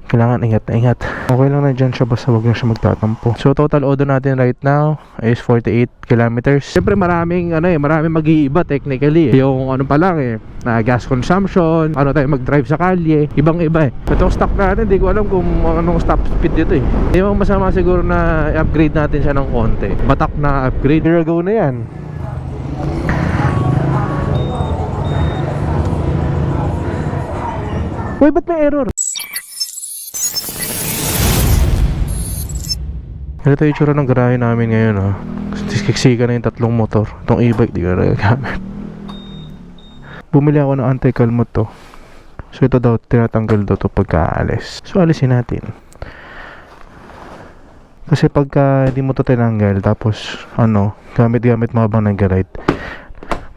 Kailangan ingat na ingat. Okay lang na dyan siya, basta wag na siya magtatampo. So total odo natin right now is 48 kilometers. Siyempre maraming maraming mag-iiba technically. Yung pa lang na gas consumption, tayo mag-drive sa kalye, ibang iba Itong stock natin, hindi ko alam kung anong stop speed dito Hindi mo masama siguro na upgrade natin siya ng konti. Batak na upgrade. Here go na yan. Uy, ba't may error? Ganito yung itsura ng garahe namin ngayon Siksika na yung tatlong motor. Itong e-bike di ko nagagamit. Bumili ako ng anti-kalmot to. So ito daw, tinatanggal daw to pagka alis. So alisin natin. Kasi pagka hindi mo to tinanggal, tapos gamit-gamit mo habang nag-ride,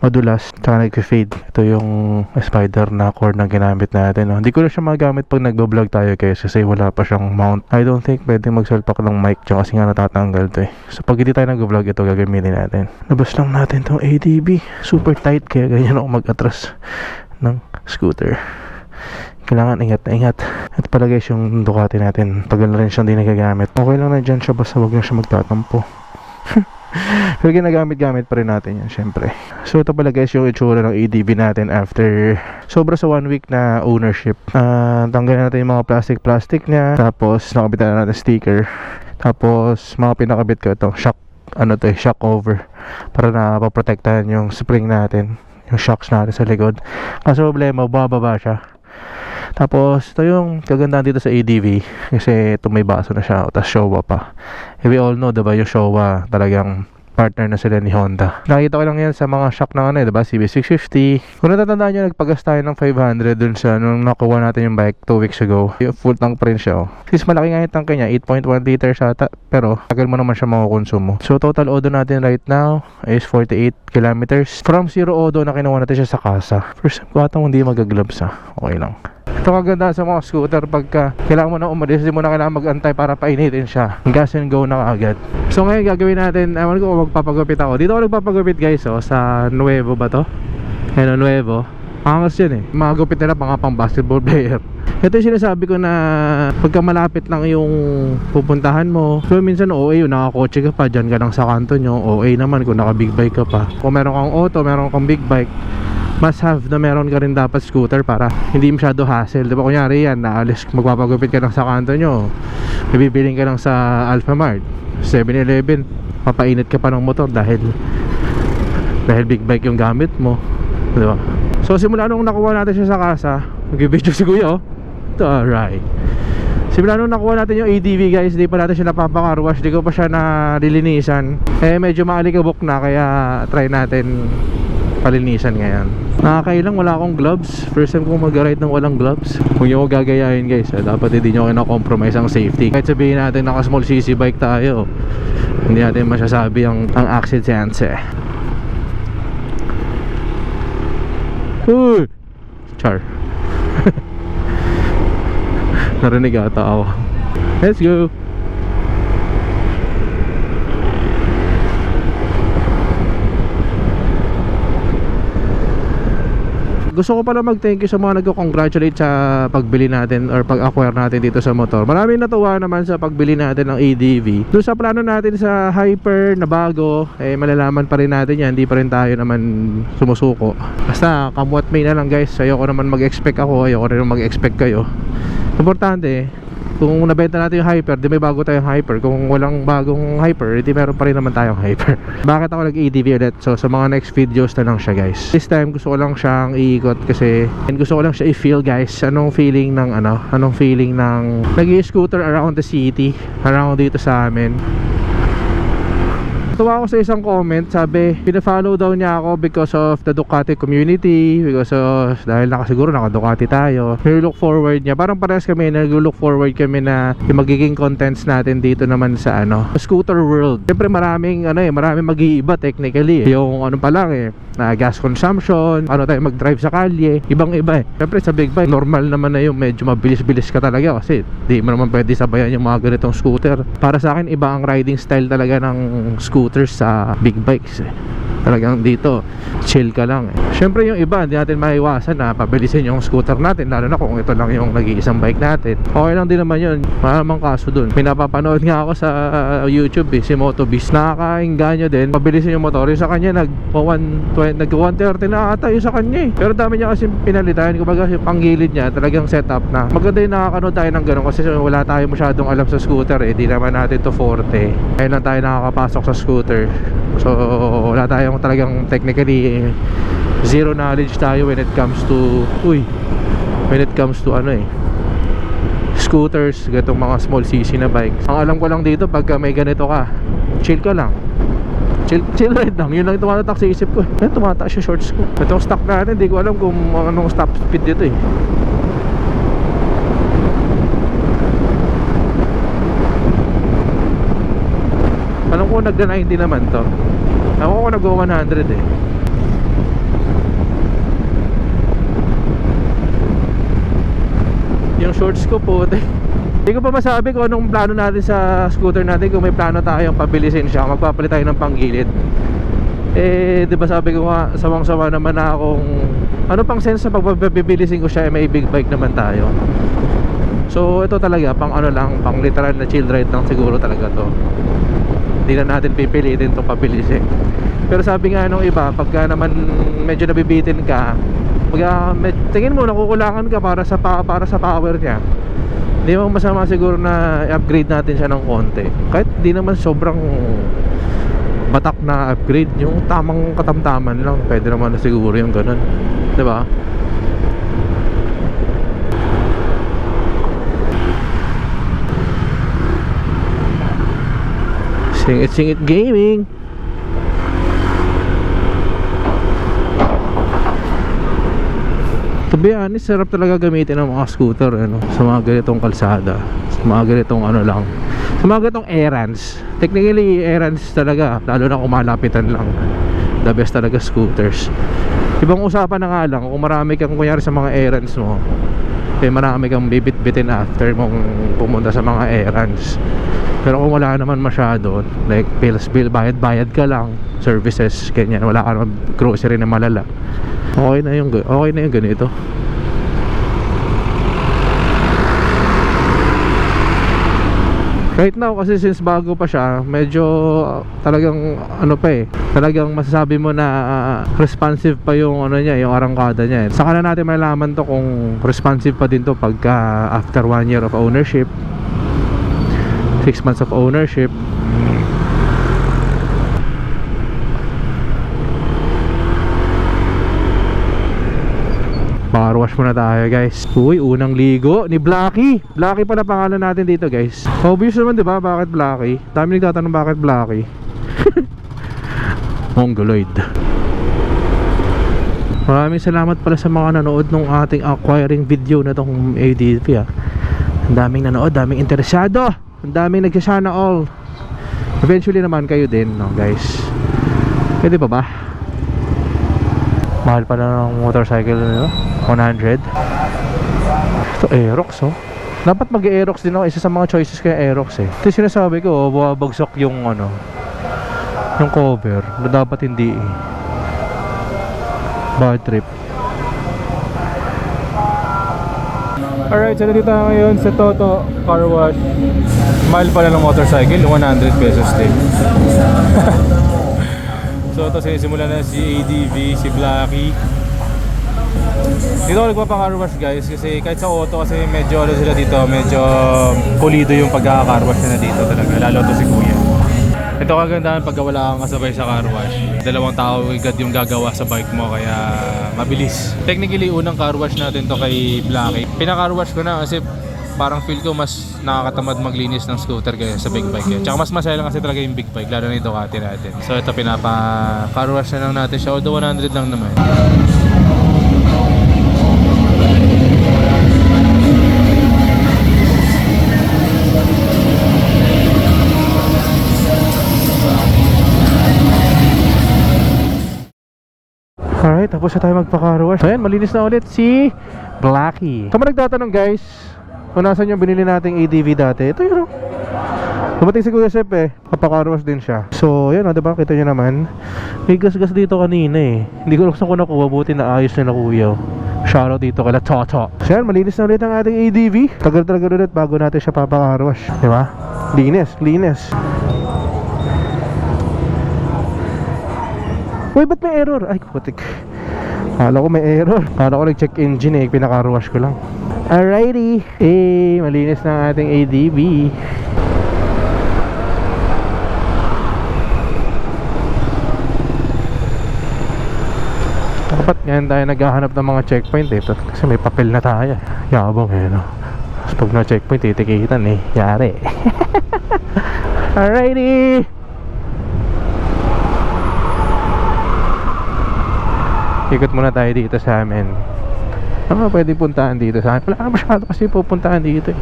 madulas, tsaka nag-fade. Ito yung spider na cord na ginamit natin Hindi ko na siya magamit pag nagbo-vlog tayo guys, kasi wala pa siyang mount. I don't think pwede magsalpak ng mic dyan kasi nga natatanggal to So pag hindi tayo nag-vlog, ito gagamitin natin. Labas lang natin tong ADB. Super tight, kaya ganyan ako mag-atras ng scooter. Kailangan ingat na ingat. At pala guys, yung Ducati natin, tagal na rin siyang di nagagamit. Okay lang na dyan siya, basta wag na siya magtatampo. Pero ginagamit-gamit pa rin natin yan, syempre. So ito pala guys yung itsura ng ADB natin after sobra sa 1 week na ownership. Tanggalin natin yung mga plastic niya. Tapos nakabitan na natin sticker. Tapos mga pinakabit ko itong shock shock cover, para na paprotektahan yung spring natin, yung shocks natin sa likod. Kaso problema, bababa siya. Tapos ito yung kagandahan dito sa ADV, kasi ito may baso na siya, tapos Showa pa. We all know diba, yung Showa talagang partner na sila ni Honda. Nakita ko lang yan sa mga shock ng diba, CB650. Kung natatandaan nyo, nagpagas tayo ng 500 dun sa nung nakuha natin yung bike 2 weeks ago. Yung full tank pa rin siya Since malaki nga yung tank niya, 8.1 liters ata, pero tagal mo naman siya makukonsumo. So total odo natin right now is 48 kilometers. From 0 odo na kinuha natin siya sa kasa. First time ko atang hindi mag-gloves Okay lang. Ito kaganda sa mga scooter, pagka kailangan mo na umalis, hindi mo na kailangan mag-antay para painitin siya. Gas and go na agad. So ngayon gagawin natin, ewan ko kung magpapagupit ako. Dito ako nagpapagupit guys sa Nuevo ba to? Nuevo. Angas yan Mga gupit nila pang basketball player. Ito yung sinasabi ko na pagka malapit lang yung pupuntahan mo. So minsan OA yung nakakotse ka pa, dyan ka lang sa kanto nyo. OA naman kung naka big bike ka pa. Kung meron kang auto, meron kang big bike, must have na meron ka rin dapat scooter para hindi masyado hassle. Diba kunyari yan, naalis, magpapagupit ka lang sa kanto nyo, bibiling ka lang sa Alphamart, 7-Eleven, papainit ka pa ng motor dahil big bike yung gamit mo, diba? So simula nung nakuha natin siya sa kasa, mag-video si kuya ito, alright. Simula nung nakuha natin yung ADV guys, di pa natin siya napapakarwash, di ko pa siya nalilinisan. Medyo maalikabok na, kaya try natin palinisan ngayon. Nakakailang wala akong gloves. First time kong mag-ride ng walang gloves. Kung nyo ko gagayahin guys, dapat hindi nyo kina-compromise ang safety. Kahit sabihin natin naka small cc bike tayo, hindi natin masasabi ang accidents Uy! Char. Narinig ata ako. Let's go! Gusto ko pala mag-thank you sa mga nagko-congratulate sa pagbili natin or pag-acquire natin dito sa motor. Maraming natuwa naman sa pagbili natin ng ADV. Doon sa plano natin sa Hyper na bago, malalaman pa rin natin yan. Hindi pa rin tayo naman sumusuko. Basta come what may na lang guys. Ayoko naman mag-expect ako, ayoko rin mag-expect kayo. Importante, kung nabenta natin yung Hyper, di may bago tayong Hyper. Kung walang bagong Hyper, di meron pa rin naman tayong Hyper. Bakit ako nag-ADV ulit? So sa mga next videos na lang siya guys. This time gusto ko lang siyang iikot kasi gusto ko lang siya i-feel guys. Anong feeling ng nag-i-scooter around the city, around dito sa amin. Tuwa ako sa isang comment, sabi pina-follow daw niya ako because of the Ducati community, because of dahil siguro naka Ducati tayo. Nag-look forward niya, parang parehas kami, nag-look forward kami na yung magiging contents natin dito naman sa scooter world. Siyempre maraming maraming mag-iiba technically yung pa lang na gas consumption, tayo mag-drive sa kalye, ibang iba Siyempre sa big bike, normal naman na yung medyo mabilis-bilis ka talaga kasi di mo naman pwede sabayan yung mga ganitong scooter. Para sa akin, iba ang riding style talaga ng scooter sa big bikes Talagang dito chill ka lang Syempre yung iba hindi natin maiwasan na pabilisin yung scooter natin, lalo na kung ito lang yung nag-iisang bike natin. Okay lang din naman yun, maramang kaso dun. Pinapapanood nga ako sa YouTube si Motobiz, nakakainganyo din pabilisin yung motor. Yung sa kanya nag-130 na ata yung sa kanya pero dami niya kasi pinalitan. Kumbaga yung panggilid niya talagang setup na maganda yung nakakanood tayo ng ganun, kasi wala tayo masyadong alam sa scooter di naman natin to forte. Ngayon lang tayo nakakapasok sa scooter, so wala tayong talagang technically zero knowledge tayo when it comes to scooters, gatong mga small cc na bikes. Ang alam ko lang dito, pagka may ganito ka, chill ka lang, chill ride lang, yun lang yung tumatatak sa isip ko. Tumataas yung shorts ko. Itong stock natin, hindi ko alam kung anong stop speed dito Alam ko nagda-90 naman to. Ako nag-100 Yung shorts ko po hindi ko pa masabi kung anong plano natin sa scooter natin. Kung may plano tayong pabilisin siya, magpapalit tayo ng panggilid. Diba sabi ko nga, sawang-sawa naman na akong ano pang sense sa pagpapibilisin ko siya, may big bike naman tayo. So ito talaga pang ano lang, pang literal na chill ride lang siguro talaga to. Hindi na natin pipilitin itong pabilisin. Pero sabi nga nung iba, pagka naman medyo nabibitin ka, tingin mo nakukulangan ka para sa power niya, hindi mo masama siguro na i-upgrade natin siya ng konti. Kahit di naman sobrang batak na upgrade, yung tamang katamtaman lang, pwede naman na siguro yung ganun, diba? Sing it gaming. To be honest, sarap talaga gamitin ng mga scooter sa mga ganitong kalsada, sa mga ganitong sa mga ganitong errands. Technically errands talaga, lalo na kung malapitan lang, the best talaga scooters. Ibang usapan na nga lang kung marami kang kunyari sa mga errands mo, marami kang bibit-bitin after mong pumunta sa mga errands. Pero kung wala naman masyado, like bills, bayad ka lang, services, ganyan, wala ka naman grocery na malala, okay na yung ganito. Right now kasi since bago pa siya, medyo talagang talagang masasabi mo na responsive pa yung niya, yung arangkada niya. Saka na natin malalaman to kung responsive pa din to pagka after 1 year of ownership, 6 months of ownership. Car wash muna tayo guys. Uy, unang ligo ni Blacky. Blacky pala pangalan natin dito guys. Obvious naman diba bakit Blacky? Dami nagtatanong bakit Blacky. Mongoloid. Maraming salamat pala sa mga nanood nung ating acquiring video na tong ADV Ang daming nanood, daming interesado, ang daming nagsasana all. Eventually naman kayo din guys. Pwede pa ba? Mahal pala ng motorcycle 100. Ito Aerox Dapat mag-Aerox din ako. Isa sa mga choices ko yung Aerox Ito yung sinasabi ko, bumabagsak yung yung cover na dapat hindi bad trip. Alright, so dito tayo ngayon sa Toto Car Wash. Mahal pala ng motorcycle, 100 pesos din. So ito sinisimula na si ADV, si Blacky. Dito ako nagpapa-car wash guys, kasi kahit sa auto kasi medyo sila dito, medyo pulido yung pagkaka-car wash na dito talaga, lalo to si Kuya. Ito kagandahan pagka wala kang kasabay sa car wash, 2 tao agad yung gagawa sa bike mo, kaya mabilis. Technically unang car wash natin to kay Blacky. Pina-car wash ko na kasi parang feel ko mas nakakatamad maglinis ng scooter kaya sa big bike. Tsaka mas masaya lang kasi talaga yung big bike, lalo na yung Ducati natin. So ito pinapa-car wash na lang natin siya, although 100 lang naman. Alright, tapos na tayo magpa-car wash. Ayan, malinis na ulit si Blacky. Tama nagtatanong guys, kung nasan yung binili nating ADV dati. Ito yun Dumating si Kuya Sep papakarwas din siya. So yun diba, kita nyo naman. May gas-gas dito kanina Hindi ko saan ko nakuha, buti na ayos na kuya. Shoutout dito kala Toto. So yan, malinis na ulit ang ating ADV. Tagal-tagal ulit bago natin siya papakarwas, diba? Linis. Uy, ba't may error? Ay, putik. Kala ko may error. Kala ko nag-check engine pinaka-wash ko lang. Alrighty. Malinis na ang ating ADV. Dapat ngayon tayo naghahanap ng mga checkpoint kasi may papel na tayo. Yabang no? Tapos pag na-checkpoint titikitan yari. Alrighty. Ikot muna tayo dito sa amin. Pwede puntahan dito sa amin. Wala masyado kasi pupuntahan dito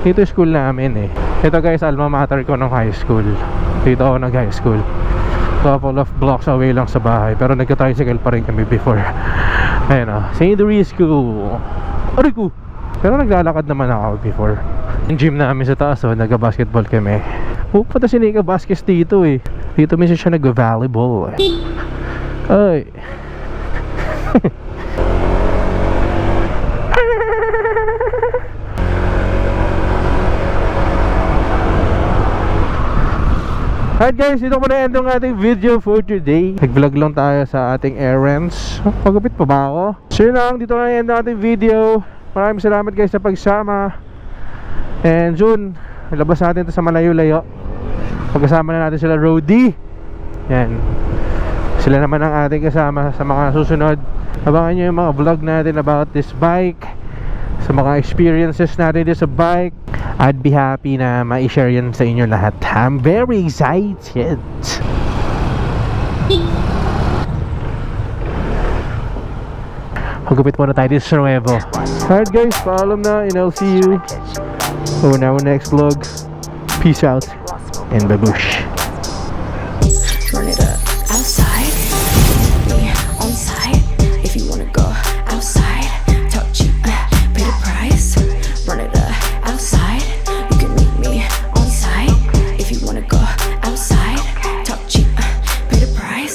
Dito yung school namin Ito guys, alma mater ko ng high school. Dito ako nag-high school. Couple of blocks away lang sa bahay. Pero nagka-tricycle pa rin kami before. Ayun St. Risco. Arico. Pero naglalakad naman ako before. Yung gym namin sa taas nagka-basketball kami. Pupunta si Nika Vasquez dito Dito minsan siya nag-volleyball Ay. Alright guys, dito ko na end ang ating video for today. Nag-vlog lang tayo sa ating errands. Magupit pa ba ako? So yun lang, dito na end ang ating video. Maraming salamat guys sa pagsama. And June, ilabas natin ito sa malayo-layo. Pagkasama na natin sila Rody. Yan. Sila naman ang ating kasama sa mga susunod. Abangan nyo yung mga vlog natin about this bike, sa mga experiences natin dito sa bike. I'd be happy na ma-share yan sa inyo lahat. I'm very excited. Magupit muna tayo dito sa Nuevo. Alright guys, paalam na and I'll see you on our next vlog. Peace out and babush.